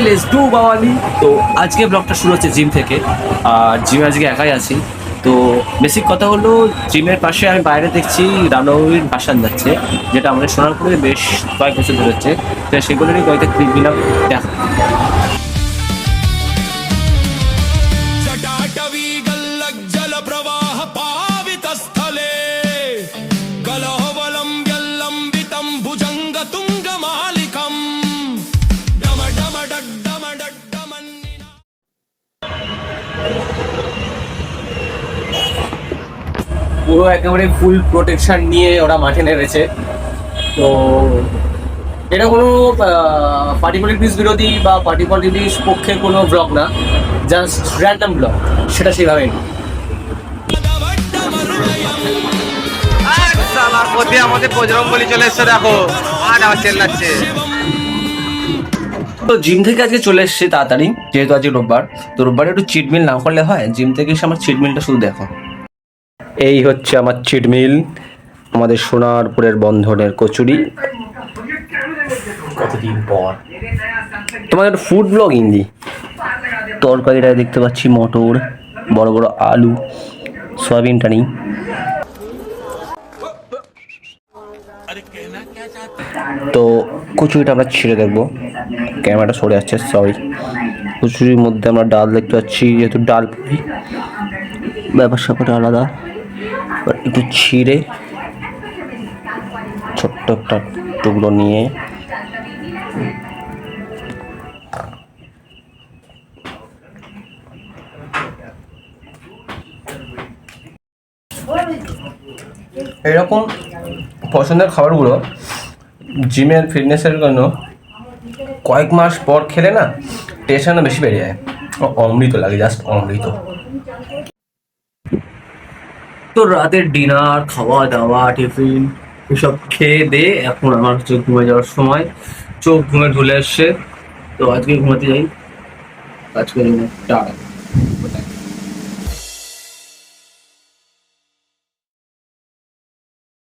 Let's do বাওয়ালি। তো আজকে ব্লগটা শুরু হচ্ছে জিম থেকে। আর জিমে আজকে একাই আছি। তো বেসিক কথা হলো, জিমের পাশে আমি বাইরে দেখছি রামনবমীর ভাসান যাচ্ছে, যেটা আমাদের সোনারপুরে বেশ কয়েক বছর ধরে হচ্ছে। তো সেগুলোরই কয়েকটা ক্লিপ নিলাম, দেখা। जटाटवी गल्लज्जलप्रवाह पावितस्थले गलहोबलं व्यल्लम्बितं भुजङ्गतुङ्गमालिकम् डमडमडड्डमडड्डमन्निना। পুরো একেবারে ফুল প্রোটেকশন নিয়ে ওরা মাঠে নেমেছে। তো এটা কোনো পার্টি পলিটিক্স বিরোধী বা পার্টি পলিটিক্স পক্ষে কোনো ব্লগ না, জাস্ট র্যান্ডম ব্লগ, সেটা সেভাবেই না। আমার মধ্যে আমাদের বজরং বলি চলে এসছে, দেখো আর আবার চেল্লাচ্ছে। তো জিম থেকে আজকে চলে এসেছে তাড়াতাড়ি, যেহেতু আজকে রোববার। তো রোববারে একটু চিট মিল না করলে হয়? জিম থেকে এসে আমার চিট মিলটা শুধু দেখো। এই হচ্ছে আমার চিট মিল, আমাদের সোনারপুরের বন্ধনের কচুরি। কতদিন পর তোমাদের ফুড ব্লগিং দিই। তরকারিটা দেখতে পাচ্ছি মটর, বড় বড় আলু, সয়াবিনটা নেই। তো কচুরিটা আমরা ছিঁড়ে দেখবো, ক্যামেরাটা সরে যাচ্ছে, সরি। কচুরির মধ্যে আমরা ডাল দেখতে পাচ্ছি, যেহেতু ডাল পুরি, ব্যাপার স্যাপারটা আলাদা। একটু ছিঁড়ে ছোট্ট একটা টুকরো নিয়ে এরকম পছন্দের খাবারগুলো জিমের ফিটনেসের জন্য কয়েক মাস পর খেলে না টেনশন বেশি বেড়ে যায়। অমৃত লাগে, জাস্ট অমৃত। তো রাতের ডিনার, খাওয়া দাওয়া, টিফিন এসব খেয়ে দে এখন আমার চোখ ঘুমে যাওয়ার সময়, চোখ ঘুমে ঢুলে এসছে। তো আজকে ঘুমাতে যাই, আজকে টাটা।